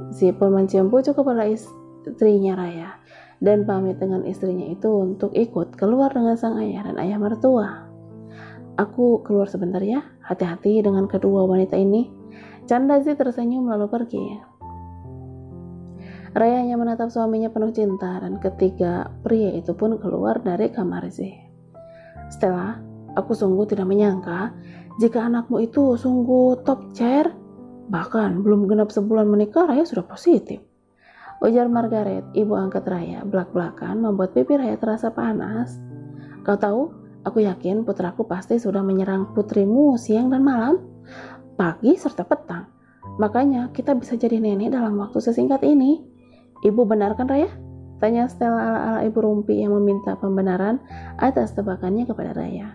Si pun mencium pucuk kepala istrinya Raya dan pamit dengan istrinya itu untuk ikut keluar dengan sang ayah dan ayah mertua. Aku keluar sebentar ya, hati-hati dengan kedua wanita ini. Canda Zi tersenyum lalu pergi. Raya hanya menatap suaminya penuh cinta dan ketiga pria itu pun keluar dari kamar Zi. Stella, aku sungguh tidak menyangka jika anakmu itu sungguh top chair. Bahkan belum genap sebulan menikah Raya sudah positif. Ujar Margaret, ibu angkat Raya, belak-belakan membuat pipi Raya terasa panas. Kau tahu, aku yakin putraku pasti sudah menyerang putrimu siang dan malam, pagi serta petang. Makanya kita bisa jadi nenek dalam waktu sesingkat ini. Ibu benar kan Raya? Tanya Stella ala-ala ibu rumpi yang meminta pembenaran atas tebakannya kepada Raya.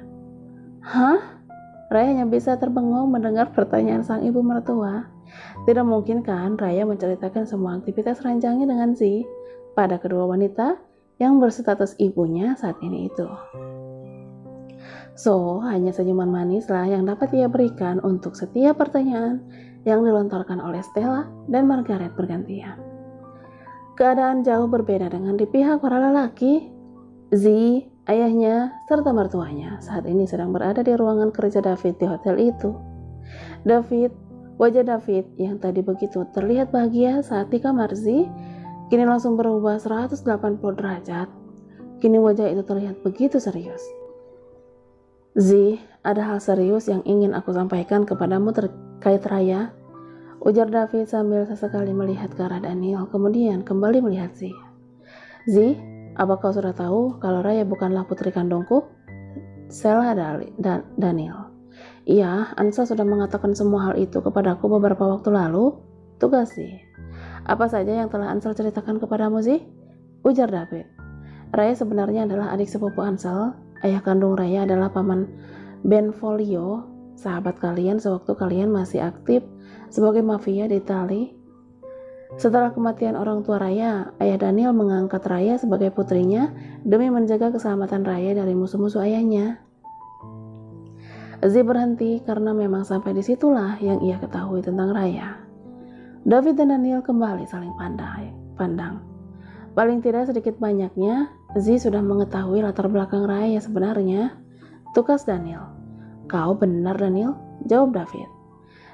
Hah? Raya hanya bisa terbengong mendengar pertanyaan sang ibu mertua. Tidak mungkin kan Raya menceritakan semua aktivitas ranjangnya dengan Zi pada kedua wanita yang berstatus ibunya saat ini itu. So, hanya senyuman manislah yang dapat ia berikan untuk setiap pertanyaan yang dilontarkan oleh Stella dan Margaret bergantian. Keadaan jauh berbeda dengan di pihak para lelaki. Zi, ayahnya, serta mertuanya saat ini sedang berada di ruangan kerja David di hotel itu. Wajah David yang tadi begitu terlihat bahagia saat di kamar Zi, kini langsung berubah 180 derajat. Kini wajah itu terlihat begitu serius. Zi, ada hal serius yang ingin aku sampaikan kepadamu terkait Raya, ujar David sambil sesekali melihat ke arah Daniel, kemudian kembali melihat Zi. Zi, apa kau sudah tahu kalau Raya bukanlah putri kandungku? Sela Daniel. Iya, Ansel sudah mengatakan semua hal itu kepadaku beberapa waktu lalu. Tugas Zi. Apa saja yang telah Ansel ceritakan kepadamu Zi? Ujar David. Raya sebenarnya adalah adik sepupu Ansel. Ayah kandung Raya adalah paman Benvolio, sahabat kalian sewaktu kalian masih aktif sebagai mafia di Itali. Setelah kematian orang tua Raya, ayah Daniel mengangkat Raya sebagai putrinya demi menjaga keselamatan Raya dari musuh-musuh ayahnya. Zi berhenti karena memang sampai disitulah yang ia ketahui tentang Raya. David dan Daniel kembali saling pandang. Paling tidak sedikit banyaknya, Zi sudah mengetahui latar belakang Raya sebenarnya. Tukas Daniel. Kau benar Daniel? Jawab David.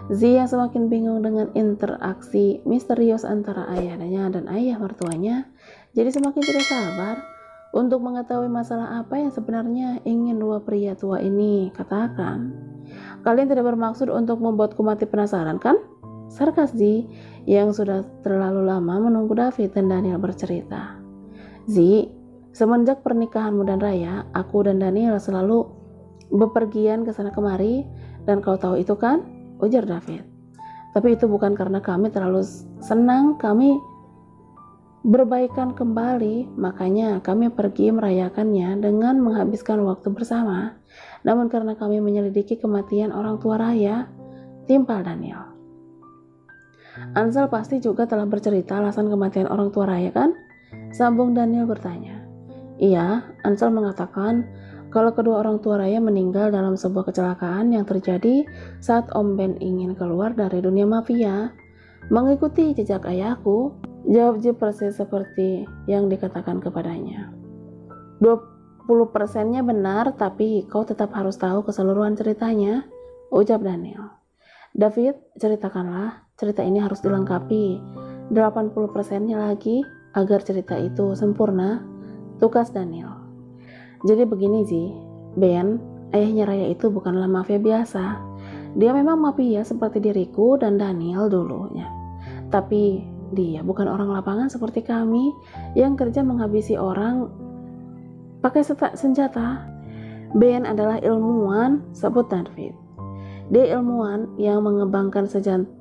Zi yang semakin bingung dengan interaksi misterius antara ayahnya dan ayah mertuanya, jadi semakin tidak sabar untuk mengetahui masalah apa yang sebenarnya ingin dua pria tua ini katakan. Kalian tidak bermaksud untuk membuatku mati penasaran kan? Sarkas Zi yang sudah terlalu lama menunggu David dan Daniel bercerita. Zi, semenjak pernikahanmu dan Raya, aku dan Daniel selalu bepergian ke sana kemari, dan kau tahu itu kan? Ujar David. Tapi itu bukan karena kami terlalu senang kami berbaikan kembali, makanya kami pergi merayakannya dengan menghabiskan waktu bersama. Namun karena kami menyelidiki kematian orang tua Raya, timpal Daniel. Ansel pasti juga telah bercerita alasan kematian orang tua Raya kan? Sambung Daniel bertanya. Iya, Ansel mengatakan kalau kedua orang tua Raya meninggal dalam sebuah kecelakaan yang terjadi saat Om Ben ingin keluar dari dunia mafia, mengikuti jejak ayahku. Jawab Zi persis seperti yang dikatakan kepadanya. 20%-nya benar, tapi kau tetap harus tahu keseluruhan ceritanya, ucap Daniel. David, ceritakanlah, cerita ini harus dilengkapi 80%-nya lagi agar cerita itu sempurna, tugas Daniel. Jadi begini Zi, Ben, ayahnya Raya itu bukanlah mafia biasa. Dia memang mafia seperti diriku dan Daniel dulunya. Tapi dia bukan orang lapangan seperti kami yang kerja menghabisi orang pakai senjata. Ben adalah ilmuwan, sebut David. Dia ilmuwan yang mengembangkan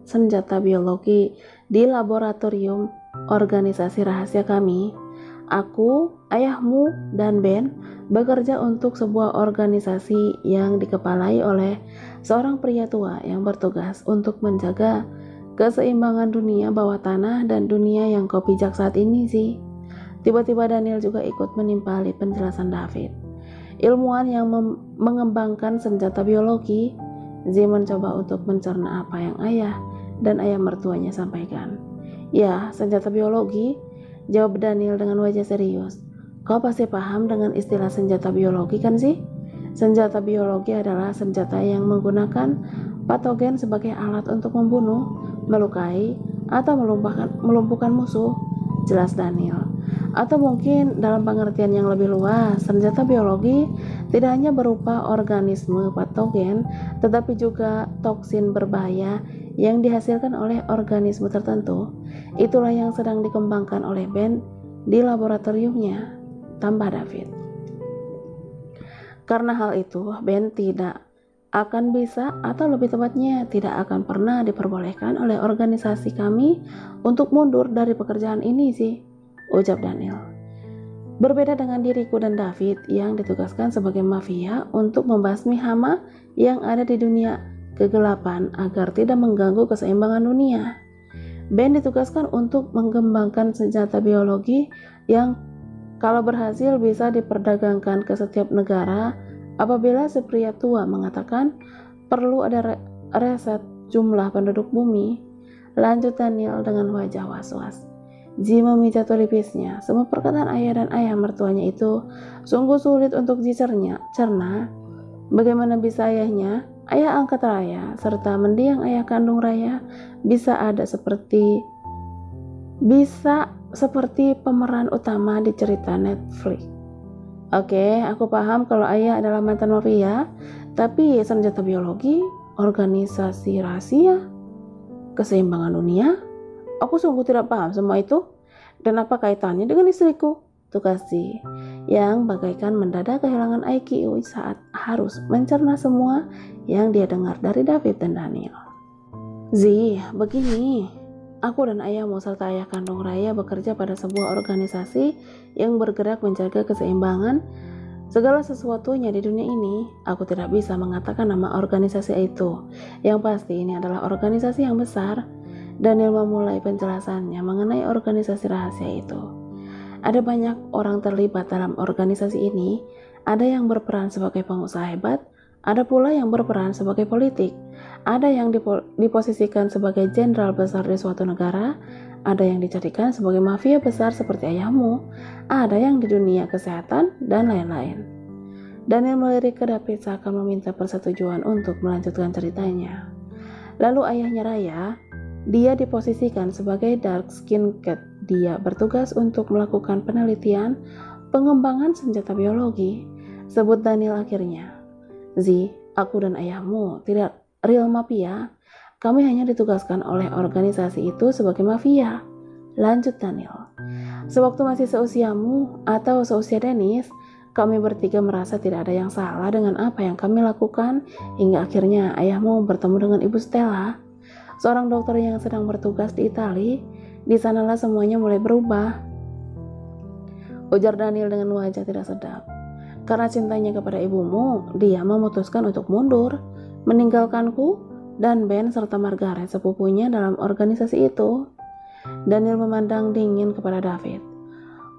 senjata biologi di laboratorium organisasi rahasia kami. Aku, ayahmu, dan Ben bekerja untuk sebuah organisasi yang dikepalai oleh seorang pria tua yang bertugas untuk menjaga keseimbangan dunia bawah tanah dan dunia yang kau pijak saat ini sih. Tiba-tiba Daniel juga ikut menimpali penjelasan David. Ilmuwan yang mengembangkan senjata biologi. Zi mencoba untuk mencerna apa yang ayah dan ayah mertuanya sampaikan. Ya, senjata biologi, jawab Daniel dengan wajah serius. Kau pasti paham dengan istilah senjata biologi kan sih? Senjata biologi adalah senjata yang menggunakan patogen sebagai alat untuk membunuh, melukai, atau melumpuhkan musuh, jelas Daniel. Atau mungkin dalam pengertian yang lebih luas, senjata biologi tidak hanya berupa organisme patogen, tetapi juga toksin berbahaya yang dihasilkan oleh organisme tertentu. Itulah yang sedang dikembangkan oleh Ben di laboratoriumnya, tambah David. Karena hal itu, Ben tidak akan bisa, atau lebih tepatnya tidak akan pernah diperbolehkan oleh organisasi kami untuk mundur dari pekerjaan ini sih, ucap Daniel. Berbeda dengan diriku dan David yang ditugaskan sebagai mafia untuk membasmi hama yang ada di dunia kegelapan agar tidak mengganggu keseimbangan dunia. Ben ditugaskan untuk mengembangkan senjata biologi yang kalau berhasil bisa diperdagangkan ke setiap negara apabila si pria tua mengatakan perlu ada reset jumlah penduduk bumi. Lanjut Daniel dengan wajah was-was. Ji memijat telipisnya. Semua perkataan ayah dan ayah mertuanya itu sungguh sulit untuk dicerna. Bagaimana bisa ayahnya, ayah angkat Raya, serta mendiang ayah kandung Raya bisa seperti pemeran utama di cerita Netflix. Oke, aku paham kalau ayah adalah mantan mafia, tapi senjata biologi, organisasi rahasia, keseimbangan dunia, aku sungguh tidak paham semua itu. Dan apa kaitannya dengan istriku? Tukasi yang bagaikan mendadak kehilangan IQ saat harus mencerna semua yang dia dengar dari David dan Daniel. Begini, aku dan ayahmu serta ayah kandung Raya bekerja pada sebuah organisasi yang bergerak menjaga keseimbangan segala sesuatunya di dunia ini. Aku tidak bisa mengatakan nama organisasi itu. Yang pasti ini adalah organisasi yang besar. Daniel memulai penjelasannya mengenai organisasi rahasia itu. Ada banyak orang terlibat dalam organisasi ini. Ada yang berperan sebagai pengusaha hebat, ada pula yang berperan sebagai politik, ada yang diposisikan sebagai jenderal besar di suatu negara, ada yang dijadikan sebagai mafia besar seperti ayahmu, ada yang di dunia kesehatan, dan lain-lain. Daniel melirik ke David seakan meminta persetujuan untuk melanjutkan ceritanya. Lalu ayahnya Raya, dia diposisikan sebagai Dark Skin Cat. Dia bertugas untuk melakukan penelitian pengembangan senjata biologi, sebut Daniel akhirnya. Aku dan ayahmu tidak real mafia. Kami hanya ditugaskan oleh organisasi itu sebagai mafia, lanjut Daniel. Sewaktu masih seusiamu atau seusia Dennis, kami bertiga merasa tidak ada yang salah dengan apa yang kami lakukan, hingga akhirnya ayahmu bertemu dengan Ibu Stella, seorang dokter yang sedang bertugas di Italia. Di sanalah semuanya mulai berubah, ujar Daniel dengan wajah tidak sedap. Karena cintanya kepada ibumu, dia memutuskan untuk mundur, meninggalkanku dan Ben serta Margaret sepupunya dalam organisasi itu. Daniel memandang dingin kepada David.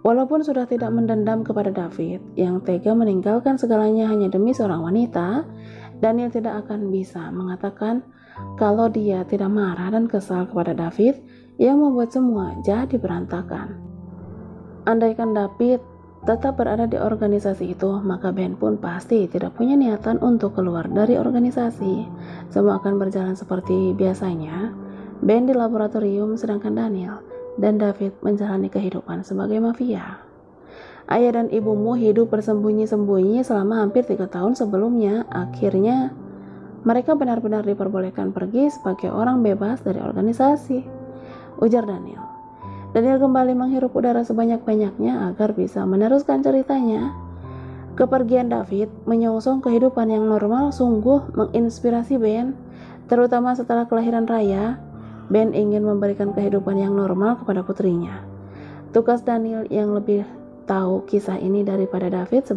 Walaupun sudah tidak mendendam kepada David yang tega meninggalkan segalanya hanya demi seorang wanita, Daniel tidak akan bisa mengatakan kalau dia tidak marah dan kesal kepada David yang membuat semua jadi berantakan. Andaikan David tetap berada di organisasi itu, maka Ben pun pasti tidak punya niatan untuk keluar dari organisasi. Semua akan berjalan seperti biasanya. Ben di laboratorium, sedangkan Daniel dan David menjalani kehidupan sebagai mafia. Ayah dan ibumu hidup bersembunyi-sembunyi selama hampir 3 tahun sebelumnya. Akhirnya mereka benar-benar diperbolehkan pergi sebagai orang bebas dari organisasi, ujar Daniel. Daniel kembali menghirup udara sebanyak-banyaknya agar bisa meneruskan ceritanya. Kepergian David menyongsong kehidupan yang normal sungguh menginspirasi Ben, terutama setelah kelahiran Raya. Ben ingin memberikan kehidupan yang normal kepada putrinya. Tugas Daniel yang lebih tahu kisah ini daripada David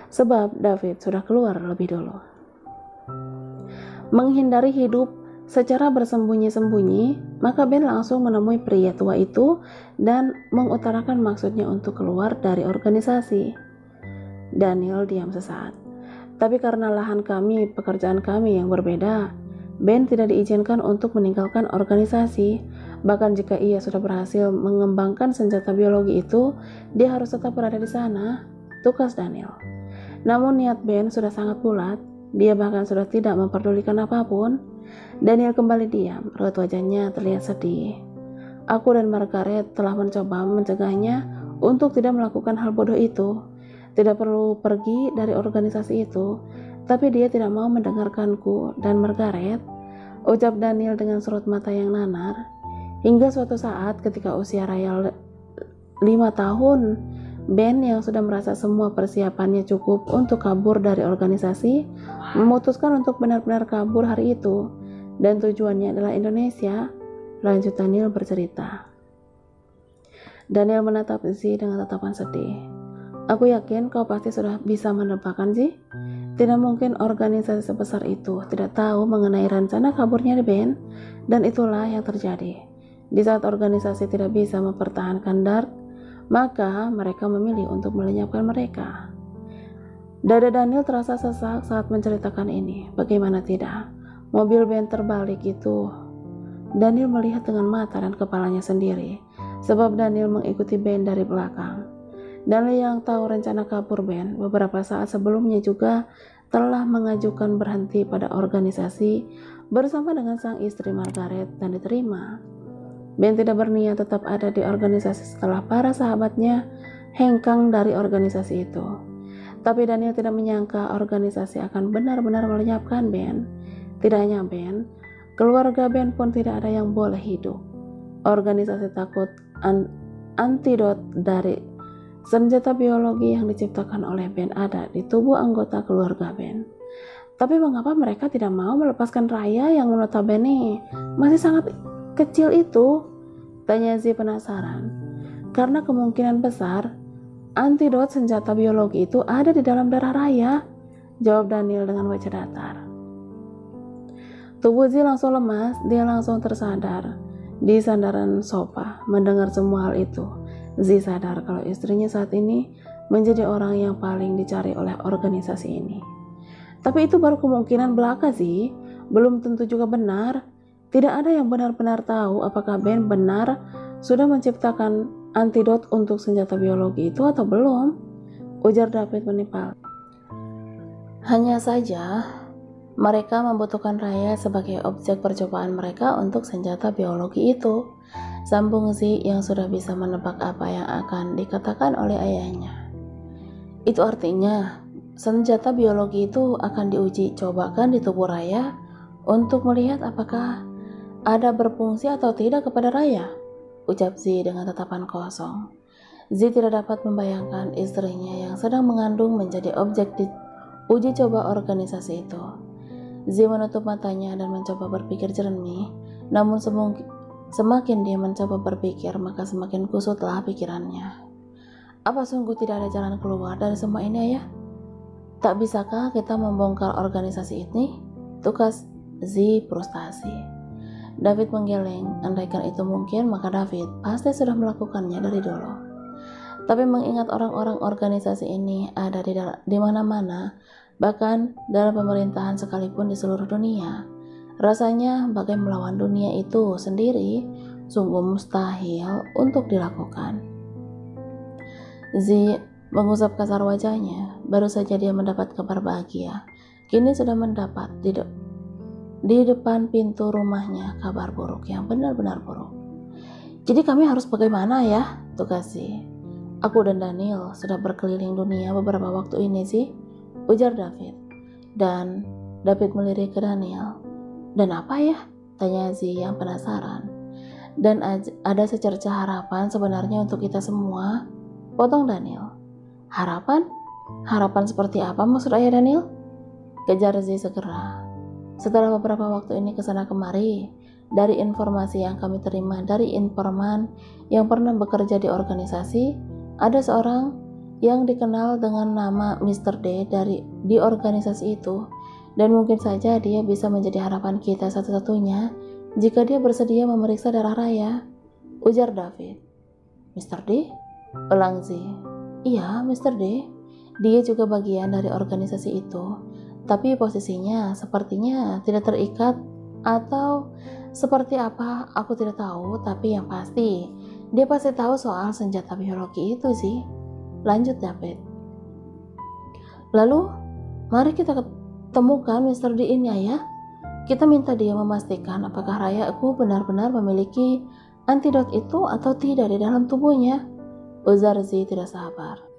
sebab David sudah keluar lebih dulu. Menghindari hidup secara bersembunyi-sembunyi, maka Ben langsung menemui pria tua itu dan mengutarakan maksudnya untuk keluar dari organisasi. Daniel diam sesaat. Tapi karena pekerjaan kami yang berbeda, Ben tidak diizinkan untuk meninggalkan organisasi. Bahkan jika ia sudah berhasil mengembangkan senjata biologi itu, dia harus tetap berada di sana, tukas Daniel. Namun niat Ben sudah sangat bulat, dia bahkan sudah tidak memperdulikan apapun. Daniel kembali diam, raut wajahnya terlihat sedih. Aku dan Margaret telah mencoba mencegahnya untuk tidak melakukan hal bodoh itu. Tidak perlu pergi dari organisasi itu, tapi dia tidak mau mendengarkanku dan Margaret, ucap Daniel dengan sorot mata yang nanar. Hingga suatu saat ketika usia Raya 5 tahun, Ben yang sudah merasa semua persiapannya cukup untuk kabur dari organisasi, memutuskan untuk benar-benar kabur hari itu, dan tujuannya adalah Indonesia, lanjut Daniel bercerita. Daniel menatap Z dengan tatapan sedih. Aku yakin kau pasti sudah bisa menebakkan Z. Tidak mungkin organisasi sebesar itu tidak tahu mengenai rencana kaburnya Ben, dan itulah yang terjadi. Di saat organisasi tidak bisa mempertahankan Dark, maka mereka memilih untuk melenyapkan mereka. Dada Daniel terasa sesak saat menceritakan ini. Bagaimana tidak? Mobil Ben terbalik itu. Daniel melihat dengan mata dan kepalanya sendiri, sebab Daniel mengikuti Ben dari belakang. Daniel yang tahu rencana kabur Ben beberapa saat sebelumnya juga telah mengajukan berhenti pada organisasi bersama dengan sang istri Margaret dan diterima. Ben tidak berniat tetap ada di organisasi setelah para sahabatnya hengkang dari organisasi itu. Tapi Daniel tidak menyangka organisasi akan benar-benar melenyapkan Ben. Tidak hanya Ben, keluarga Ben pun tidak ada yang boleh hidup. Organisasi takut antidot dari senjata biologi yang diciptakan oleh Ben ada di tubuh anggota keluarga Ben. Tapi mengapa mereka tidak mau melepaskan Raya yang notabene masih sangat kecil itu? Tanya Z penasaran. Karena kemungkinan besar antidot senjata biologi itu ada di dalam darah Raya, jawab Daniel dengan wajah datar. Tubuh Z langsung lemas, dia langsung tersadar di sandaran sofa mendengar semua hal itu. Z sadar kalau istrinya saat ini menjadi orang yang paling dicari oleh organisasi ini. Tapi itu baru kemungkinan belaka sih, belum tentu juga benar. Tidak ada yang benar-benar tahu apakah Ben benar sudah menciptakan antidot untuk senjata biologi itu atau belum, ujar David menipal. Hanya saja, mereka membutuhkan Raya sebagai objek percobaan mereka untuk senjata biologi itu, sambung Z yang sudah bisa menebak apa yang akan dikatakan oleh ayahnya. Itu artinya senjata biologi itu akan diuji cobakan di tubuh Raya untuk melihat apakah ada berfungsi atau tidak kepada Raya, ucap Z dengan tatapan kosong. Z tidak dapat membayangkan istrinya yang sedang mengandung menjadi objek di uji coba organisasi itu. Z menutup matanya dan mencoba berpikir jernih, namun semakin dia mencoba berpikir, maka semakin kusutlah pikirannya. Apa sungguh tidak ada jalan keluar dari semua ini, Ayah? Tak bisakah kita membongkar organisasi ini? Tukas Z frustasi. David menggeleng, andaikan itu mungkin, maka David pasti sudah melakukannya dari dulu. Tapi mengingat orang-orang organisasi ini ada di mana-mana, bahkan dalam pemerintahan sekalipun di seluruh dunia, rasanya bagai melawan dunia itu sendiri sungguh mustahil untuk dilakukan. Z mengusap kasar wajahnya. Baru saja dia mendapat kabar bahagia. Kini sudah mendapat di depan pintu rumahnya kabar buruk yang benar-benar buruk. Jadi kami harus bagaimana ya, tugas Z? Aku dan Daniel sudah berkeliling dunia beberapa waktu ini sih, ujar David. Dan David melirik ke Daniel. Dan apa ya? Tanya Z yang penasaran. Dan ada secerca harapan sebenarnya untuk kita semua, potong Daniel. Harapan? Harapan seperti apa maksud ayah Daniel? Kejar Z segera. Setelah beberapa waktu ini kesana kemari, dari informasi yang kami terima dari informan yang pernah bekerja di organisasi, ada seorang yang dikenal dengan nama Mr. D di organisasi itu, dan mungkin saja dia bisa menjadi harapan kita satu-satunya jika dia bersedia memeriksa darah Raya, ujar David. Mr. D? Ulang Z. Iya, Mr. D. Dia juga bagian dari organisasi itu, tapi posisinya sepertinya tidak terikat Atau seperti apa aku tidak tahu, tapi yang pasti dia pasti tahu soal senjata biologi itu sih. Lanjut David. Lalu mari kita ketemukan Mr. Dean ya. Kita minta dia memastikan apakah rayaku benar-benar memiliki antidot itu atau tidak di dalam tubuhnya. Ujar Z tidak sabar.